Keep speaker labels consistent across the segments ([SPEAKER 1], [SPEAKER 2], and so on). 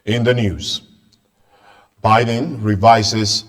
[SPEAKER 1] In the news, Biden revises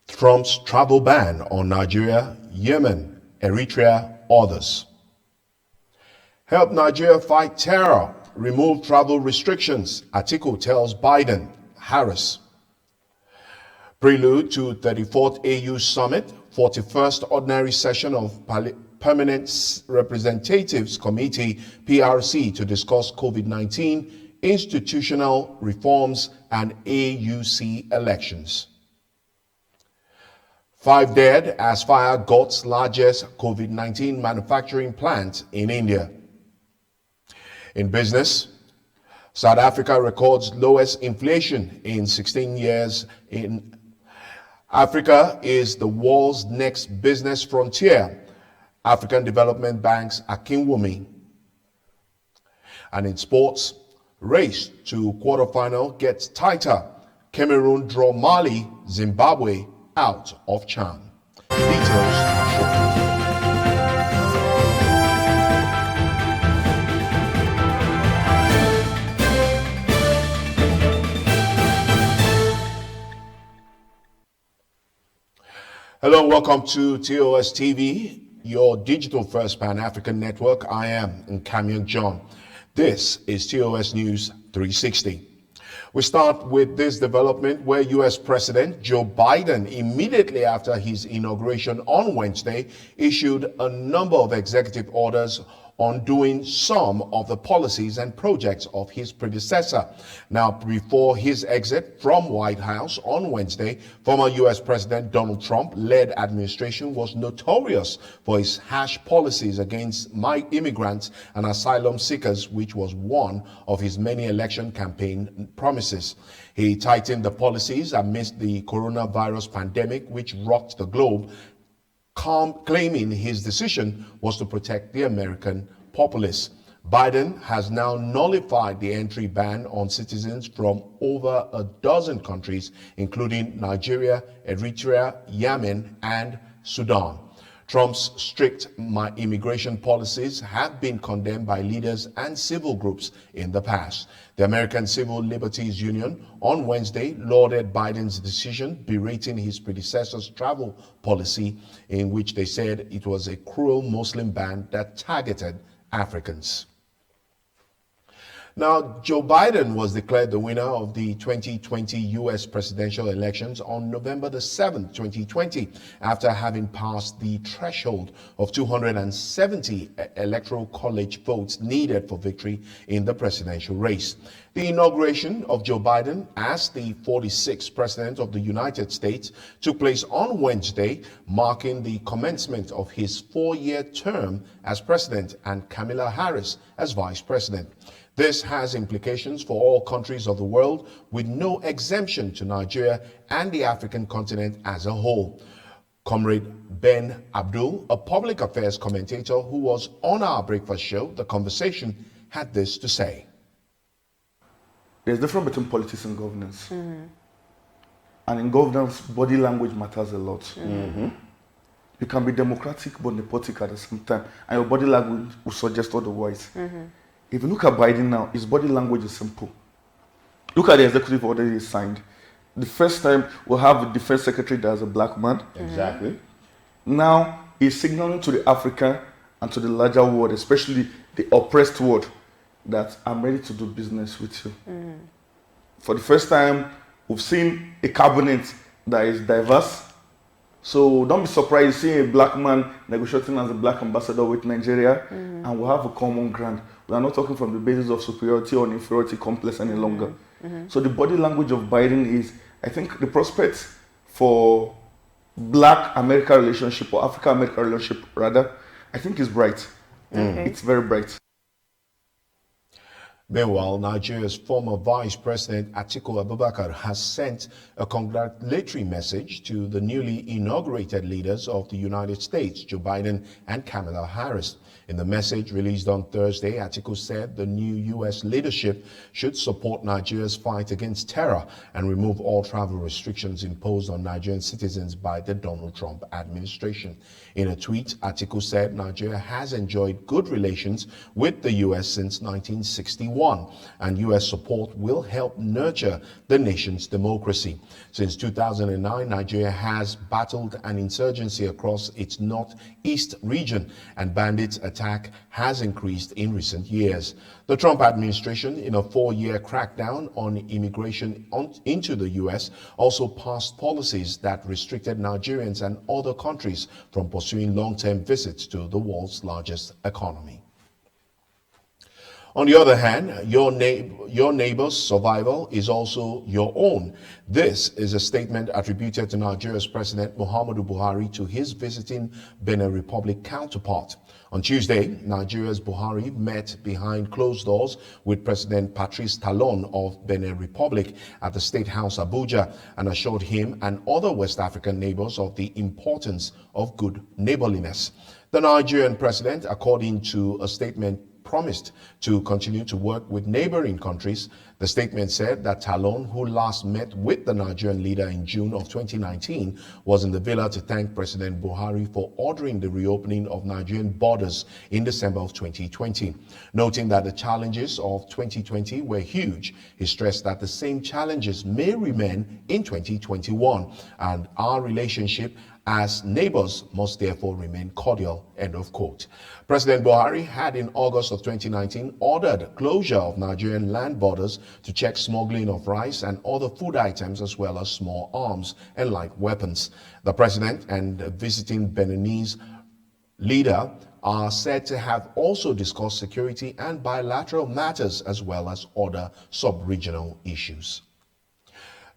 [SPEAKER 1] Trump's travel ban on Nigeria, Yemen, Eritrea, others. Help Nigeria fight terror. Remove travel restrictions. Atiku tells Biden. Harris. Prelude to 34th AU Summit, 41st Ordinary Session of Permanent Representatives Committee, PRC, to discuss COVID-19, institutional reforms, and AUC elections. 5 dead as fire gut's largest COVID-19 manufacturing plant in India. In business, South Africa records lowest inflation in 16 years. In Africa is the world's next business frontier. African Development Bank's Akinwumi. And in sports, race to quarterfinal gets tighter. Cameroon draw Mali, Zimbabwe out of CHAN. Details shortly. Hello, welcome to TOS TV, your digital first Pan-African network. I am Nkamian John. This is TOS News 360. We start with this development where U.S. President Joe Biden, immediately after his inauguration on Wednesday, issued a number of executive orders undoing some of the policies and projects of his predecessor. Now, before his exit from White House on Wednesday, former U.S. President Donald Trump-led administration was notorious for its harsh policies against immigrants and asylum seekers, which was one of his many election campaign promises. He tightened the policies amidst the coronavirus pandemic, which rocked the globe, claiming his decision was to protect the American populace. Biden has now nullified the entry ban on citizens from over a dozen countries, including Nigeria, Eritrea, Yemen, and Sudan. Trump's strict immigration policies have been condemned by leaders and civil groups in the past. The American Civil Liberties Union on Wednesday lauded Biden's decision, berating his predecessor's travel policy, in which they said it was a cruel Muslim ban that targeted Africans. Now, Joe Biden was declared the winner of the 2020 U.S. presidential elections on November the 7th, 2020, after having passed the threshold of 270 electoral college votes needed for victory in the presidential race. The inauguration of Joe Biden as the 46th president of the United States took place on Wednesday, marking the commencement of his 4-year term as president and Kamala Harris as vice president. This has implications for all countries of the world, with no exemption to Nigeria and the African continent as a whole. Comrade Ben Abdul, a public affairs commentator who was on our breakfast show, The Conversation, had this to say.
[SPEAKER 2] There's a difference between politics and governance. And in governance, body language matters a lot. You can be democratic but nepotic at the same time, and your body language will suggest otherwise. If you look at Biden now, his body language is simple. Look at the executive order he signed. The first time we'll have a defense secretary that's a black man.
[SPEAKER 1] Exactly.
[SPEAKER 2] Now he's signaling to the African and to the larger world, especially the oppressed world, that I'm ready to do business with you. For the first time, we've seen a cabinet that is diverse. So don't be surprised seeing a black man negotiating as a black ambassador with Nigeria, and we'll have a common ground. We are not talking from the basis of superiority or inferiority complex any longer. So the body language of Biden is, I think, the prospects for Black-America relationship, or Africa-America relationship rather, I think is bright. It's very bright.
[SPEAKER 1] Meanwhile, Nigeria's former Vice President Atiku Abubakar has sent a congratulatory message to the newly inaugurated leaders of the United States, Joe Biden and Kamala Harris. In the message released on Thursday, Atiku said the new U.S. leadership should support Nigeria's fight against terror and remove all travel restrictions imposed on Nigerian citizens by the Donald Trump administration. In a tweet, Atiku said Nigeria has enjoyed good relations with the U.S. since 1961. 2021, and U.S. support will help nurture the nation's democracy. Since 2009, Nigeria has battled an insurgency across its northeast region, and bandits' attack has increased in recent years. The Trump administration, in a 4-year crackdown on immigration into the U.S., also passed policies that restricted Nigerians and other countries from pursuing long-term visits to the world's largest economy. On the other hand, your neighbor's survival is also your own. This is a statement attributed to Nigeria's President Muhammadu Buhari to his visiting Benin Republic counterpart. On Tuesday, Nigeria's Buhari met behind closed doors with President Patrice Talon of Benin Republic at the State House Abuja and assured him and other West African neighbors of the importance of good neighborliness. The Nigerian president, according to a statement, promised to continue to work with neighboring countries. The statement said that Talon, who last met with the Nigerian leader in June of 2019, was in the villa to thank President Buhari for ordering the reopening of Nigerian borders in December of 2020. Noting that the challenges of 2020 were huge, he stressed that the same challenges may remain in 2021, and our relationship as neighbors must therefore remain cordial, end of quote. President Buhari had in August of 2019 ordered closure of Nigerian land borders to check smuggling of rice and other food items as well as small arms and light weapons. The president and visiting Beninese leader are said to have also discussed security and bilateral matters as well as other sub-regional issues.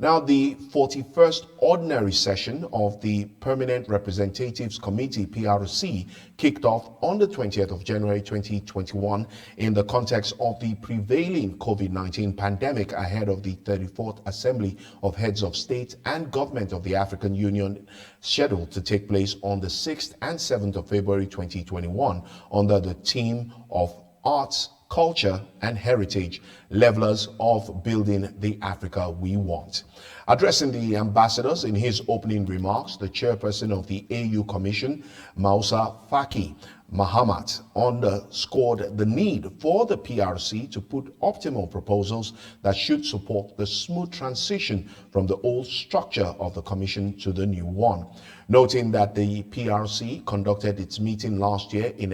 [SPEAKER 1] Now, the 41st Ordinary Session of the Permanent Representatives Committee, PRC, kicked off on the 20th of January 2021 in the context of the prevailing COVID-19 pandemic ahead of the 34th Assembly of Heads of State and Government of the African Union, scheduled to take place on the 6th and 7th of February 2021 under the theme of Arts, Culture and Heritage, Levelers of Building the Africa We Want. Addressing the ambassadors in his opening remarks, the chairperson of the AU Commission, Mausa Faki Mahamat, underscored the need for the PRC to put optimal proposals that should support the smooth transition from the old structure of the Commission to the new one. Noting that the PRC conducted its meeting last year in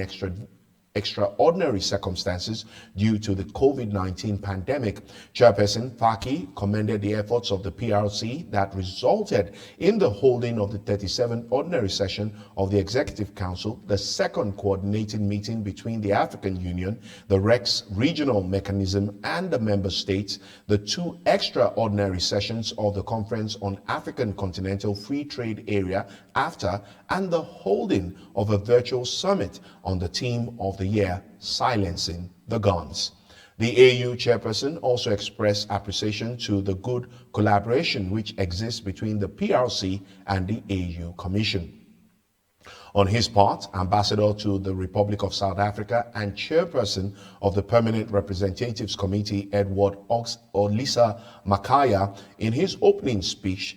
[SPEAKER 1] extraordinary circumstances due to the COVID-19 pandemic, Chairperson Faki commended the efforts of the PRC that resulted in the holding of the 37th Ordinary Session of the Executive Council, the second coordinating meeting between the African Union, the REX regional mechanism, and the member states, the 2 extraordinary sessions of the Conference on African Continental Free Trade Area, AFTA, and the holding of a virtual summit on the theme of the year, Silencing the Guns. The AU chairperson also expressed appreciation to the good collaboration which exists between the PRC and the AU Commission. On his part, Ambassador to the Republic of South Africa and Chairperson of the Permanent Representatives Committee, Edward Olisa Makaya, in his opening speech,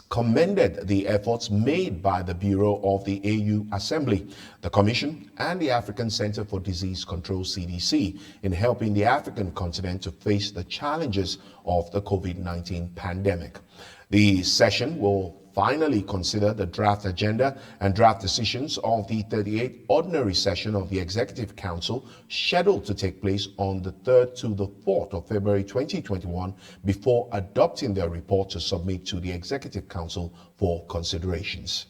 [SPEAKER 1] commended the efforts made by the Bureau of the AU Assembly, the Commission, and the African Center for Disease Control, CDC, in helping the African continent to face the challenges of the COVID-19 pandemic. The session will finally consider the draft agenda and draft decisions of the 38th Ordinary Session of the Executive Council, scheduled to take place on the 3rd to the 4th of February 2021, before adopting their report to submit to the Executive Council for considerations.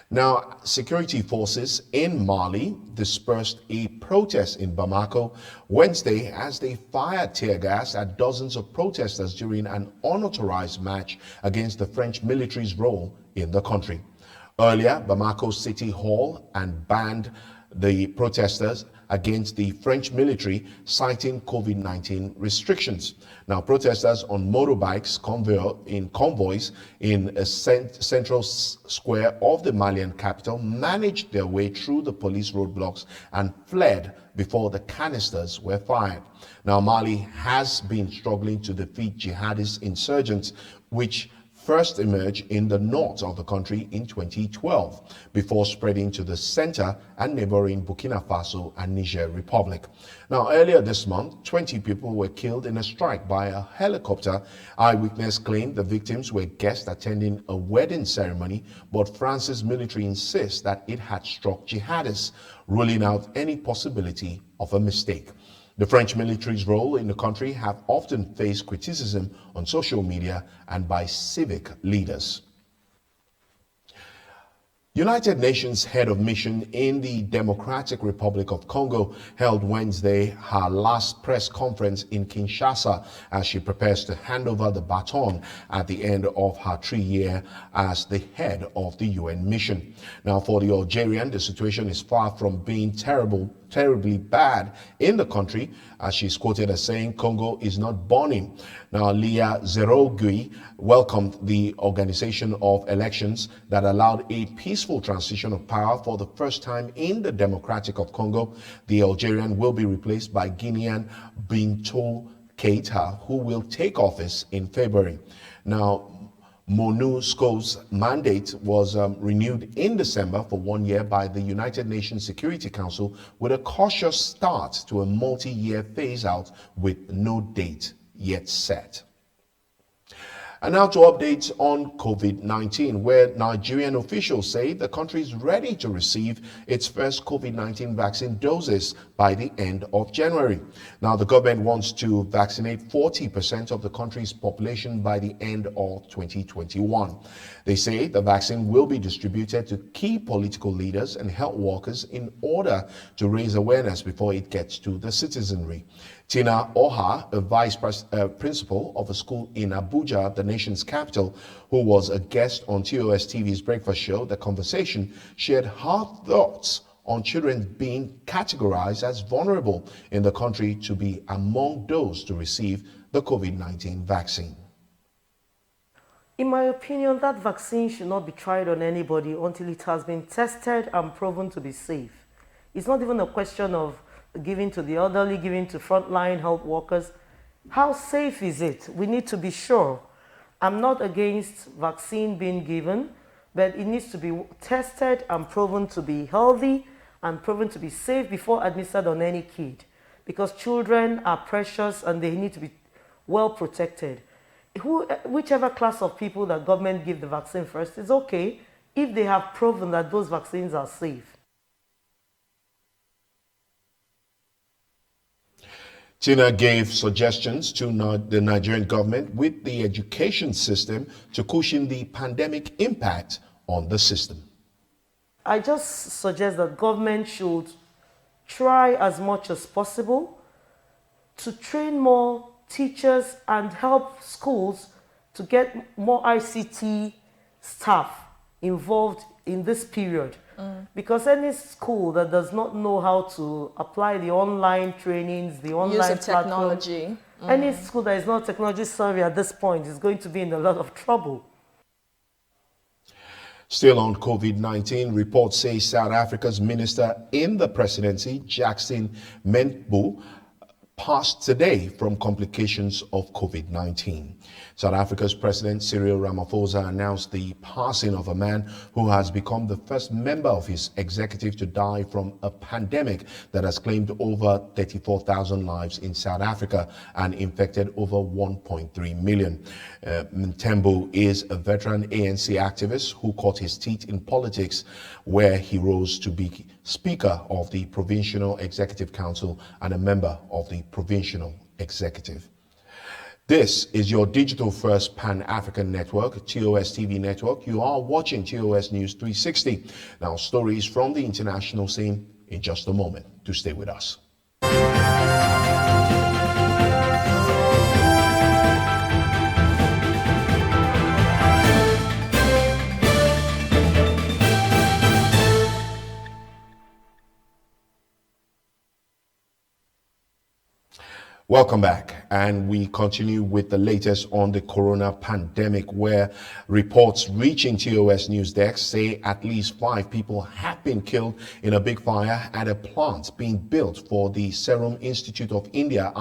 [SPEAKER 1] Now, security forces in Mali dispersed a protest in Bamako Wednesday as they fired tear gas at dozens of protesters during an unauthorized march against the French military's role in the country. Earlier, Bamako City Hall and banned the protesters against the French military, citing COVID-19 restrictions. Now, protesters on motorbikes in convoys in a central square of the Malian capital managed their way through the police roadblocks and fled before the canisters were fired. Now, Mali has been struggling to defeat jihadist insurgents, which first emerged in the north of the country in 2012 before spreading to the center and neighboring Burkina Faso and Niger Republic. Now, earlier this month, 20 people were killed in a strike by a helicopter. Eyewitness claimed the victims were guests attending a wedding ceremony, but France's military insists that it had struck jihadists, ruling out any possibility of a mistake. The French military's role in the country have often faced criticism on social media and by civic leaders. United Nations head of mission in the Democratic Republic of Congo held Wednesday her last press conference in Kinshasa as she prepares to hand over the baton at the end of her 3 year as the head of the UN mission. Now, for the Algerian, the situation is far from being terribly bad in the country, as she's quoted as saying, "Congo is not burning." Now, Leah Zerogui welcomed the organization of elections that allowed a peaceful transition of power for the first time in the Democratic of Congo. The Algerian will be replaced by Guinean Bintou Keita, who will take office in February. Now, MONUSCO's mandate was renewed in December for 1 year by the United Nations Security Council with a cautious start to a multi-year phase-out with no date yet set. And now to updates on COVID-19, where Nigerian officials say the country is ready to receive its first COVID-19 vaccine doses by the end of January. Now, the government wants to vaccinate 40% of the country's population by the end of 2021. They say the vaccine will be distributed to key political leaders and health workers in order to raise awareness before it gets to the citizenry. Tina Oha, a vice principal of a school in Abuja, the nation's capital, who was a guest on TOS TV's breakfast show, The Conversation, shared her thoughts on children being categorized as vulnerable in the country to be among those to receive the COVID-19 vaccine.
[SPEAKER 3] In my opinion, that vaccine should not be tried on anybody until it has been tested and proven to be safe. It's not even a question of giving to the elderly, giving to frontline health workers. How safe is it? We need to be sure. I'm not against vaccine being given, but it needs to be tested and proven to be healthy and proven to be safe before administered on any kid. Because children are precious and they need to be well protected. Whichever class of people that government give the vaccine first is okay if they have proven that those vaccines are safe.
[SPEAKER 1] Tina gave suggestions to the Nigerian government with the education system to cushion the pandemic impact on the system.
[SPEAKER 3] I just suggest that government should try as much as possible to train more teachers and help schools to get more ICT staff involved in this period. Because any school that does not know how to apply the online trainings, the online
[SPEAKER 4] use of technology,
[SPEAKER 3] any school that is not technology savvy at this point is going to be in a lot of trouble.
[SPEAKER 1] Still on COVID-19, reports say South Africa's minister in the presidency, Jackson Mthembu, passed today from complications of COVID-19. South Africa's President Cyril Ramaphosa announced the passing of a man who has become the first member of his executive to die from a pandemic that has claimed over 34,000 lives in South Africa and infected over 1.3 million. Mthembu is a veteran ANC activist who caught his teeth in politics, where he rose to be Speaker of the Provincial Executive Council and a member of the Provincial Executive. This is your digital first Pan-African network, TOS TV network. You are watching TOS News 360. Now, stories from the international scene in just a moment. Do stay with us. Welcome back, and we continue with the latest on the corona pandemic, where reports reaching TOS News Desk say at least 5 people have been killed in a big fire at a plant being built for the Serum Institute of India,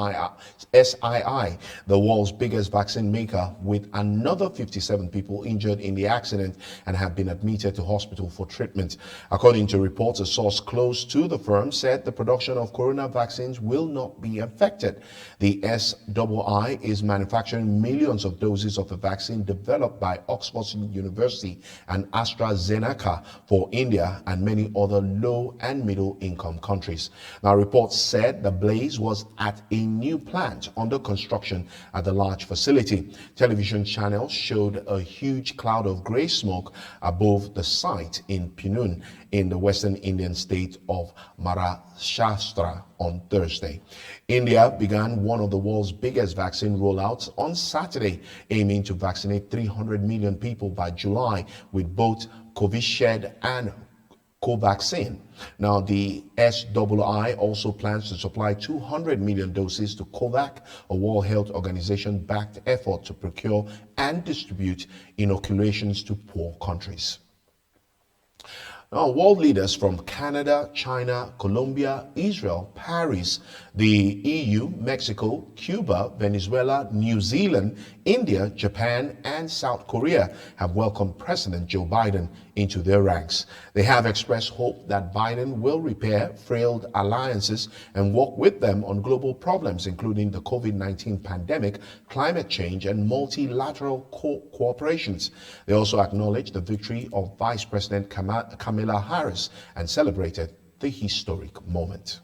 [SPEAKER 1] SII, the world's biggest vaccine maker, with another 57 people injured in the accident and have been admitted to hospital for treatment. According to reports, a source close to the firm said the production of corona vaccines will not be affected. The SII is manufacturing millions of doses of a vaccine developed by Oxford University and AstraZeneca for India and many other low and middle income countries. Now, reports said the blaze was at a new plant under construction at the large facility. Television channels showed a huge cloud of grey smoke above the site in Punun in the western Indian state of Maharashtra on Thursday. India began one of the world's biggest vaccine rollouts on Saturday, aiming to vaccinate 300 million people by July with both Covishield and Covaxin. Now, the SII also plans to supply 200 million doses to COVAX, a World Health Organization-backed effort to procure and distribute inoculations to poor countries. Now, world leaders from Canada, China, Colombia, Israel, Paris, the EU, Mexico, Cuba, Venezuela, New Zealand, India, Japan, and South Korea have welcomed President Joe Biden into their ranks. They have expressed hope that Biden will repair failed alliances and work with them on global problems, including the COVID-19 pandemic, climate change, and multilateral cooperations. They also acknowledged the victory of Vice President Kamala Harris and celebrated the historic moment.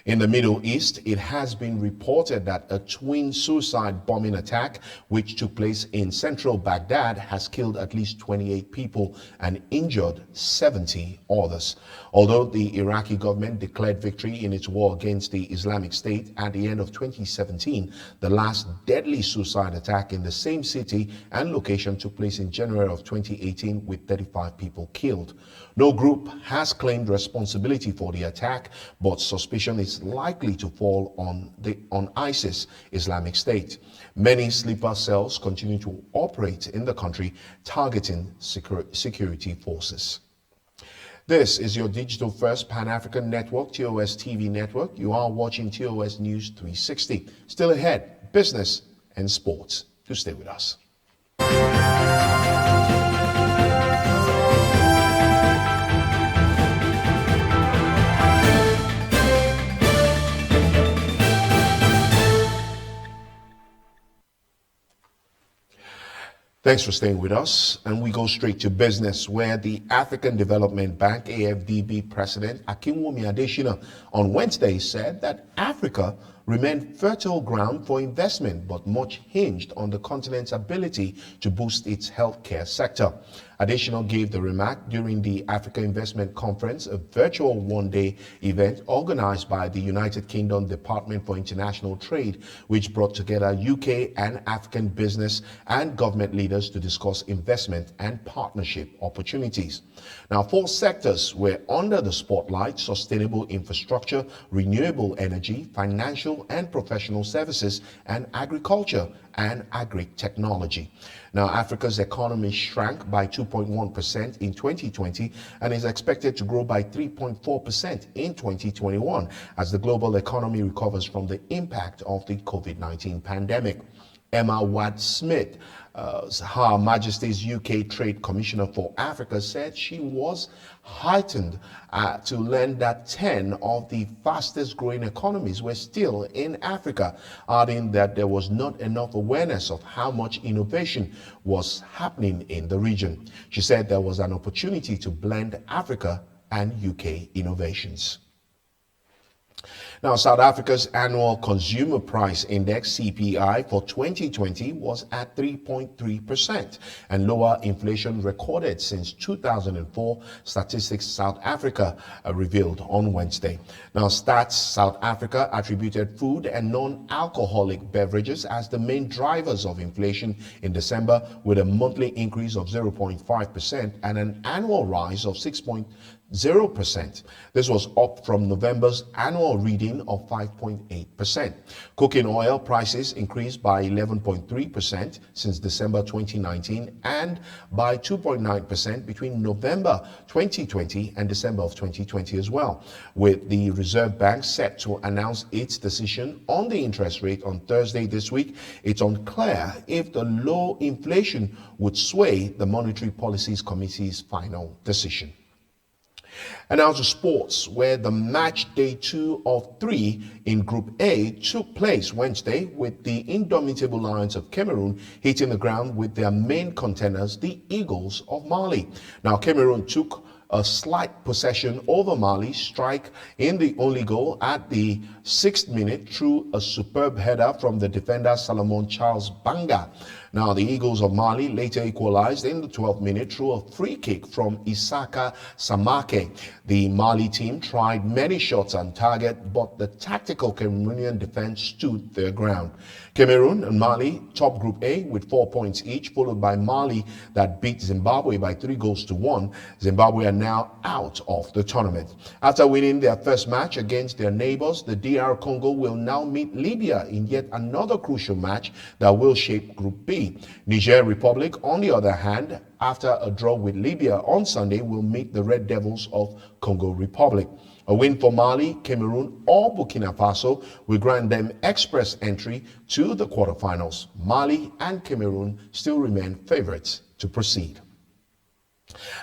[SPEAKER 1] In the Middle East, it has been reported that a twin suicide bombing attack, which took place in central Baghdad, has killed at least 28 people and injured 70 others. Although the Iraqi government declared victory in its war against the Islamic State at the end of 2017, the last deadly suicide attack in the same city and location took place in January of 2018 with 35 people killed. No group has claimed responsibility for the attack, but suspicion is likely to fall on ISIS, Islamic State. Many sleeper cells continue to operate in the country, targeting security forces. This is your digital first Pan-African network, TOS TV network. You are watching TOS News 360. Still ahead, business and sports. Do stay with us. Thanks for staying with us, and we go straight to business, where the African Development Bank AFDB President Akinwumi Adesina on Wednesday said that Africa remained fertile ground for investment, but much hinged on the continent's ability to boost its healthcare sector. Adesina gave the remark during the Africa Investment Conference, a virtual one-day event organized by the United Kingdom Department for International Trade, which brought together UK and African business and government leaders to discuss investment and partnership opportunities. Now, 4 sectors were under the spotlight: sustainable infrastructure, renewable energy, financial and professional services, and agriculture and agri-technology. Now, Africa's economy shrank by 2.1% in 2020 and is expected to grow by 3.4% in 2021 as the global economy recovers from the impact of the COVID-19 pandemic. Emma Ward-Smith, Her Majesty's UK Trade Commissioner for Africa, said she was heartened to learn that 10 of the fastest growing economies were still in Africa, adding that there was not enough awareness of how much innovation was happening in the region. She said there was an opportunity to blend Africa and UK innovations. Now, South Africa's annual consumer price index, CPI, for 2020 was at 3.3% and lower inflation recorded since 2004, Statistics South Africa revealed on Wednesday. Now, Stats South Africa attributed food and non-alcoholic beverages as the main drivers of inflation in December, with a monthly increase of 0.5% and an annual rise of 6.3% 0%. This was up from November's annual reading of 5.8%. Cooking oil prices increased by 11.3% since December 2019 and by 2.9% between November 2020 and December of 2020 as well, with the Reserve Bank set to announce its decision on the interest rate on Thursday this week. It's unclear if the low inflation would sway the Monetary Policies Committee's final decision. And now to sports, where the match day 2 of 3 in Group A took place Wednesday, with the indomitable Lions of Cameroon hitting the ground with their main contenders, the Eagles of Mali. Now, Cameroon took a slight possession over Mali's strike in the only goal at the 6th minute through a superb header from the defender Salomon Charles Banga. Now, the Eagles of Mali later equalized in the 12th minute through a free kick from Isaka Samake. The Mali team tried many shots on target, but the tactical Cameroonian defense stood their ground. Cameroon and Mali top Group A with 4 points each, followed by Mali that beat Zimbabwe by 3-1. Zimbabwe are now out of the tournament. After winning their first match against their neighbors, the DR Congo will now meet Libya in yet another crucial match that will shape Group B. Niger Republic, on the other hand, after a draw with Libya on Sunday, will meet the Red Devils of Congo Republic. A win for Mali, Cameroon, or Burkina Faso will grant them express entry to the quarterfinals. Mali and Cameroon still remain favorites to proceed.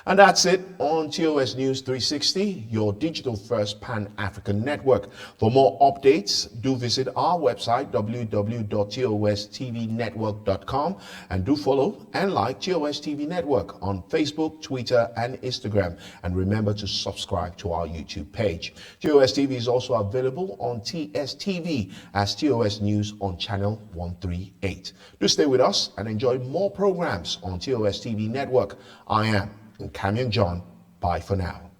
[SPEAKER 1] And that's it on TOS News 360, your digital first Pan-African network. For more updates, do visit our website, www.tostvnetwork.com, and do follow and like TOS TV Network on Facebook, Twitter, and Instagram. And remember to subscribe to our YouTube page. TOS TV is also available on TS TV as TOS News on channel 138. Do stay with us and enjoy more programs on TOS TV Network. I am Camion John. Bye for now.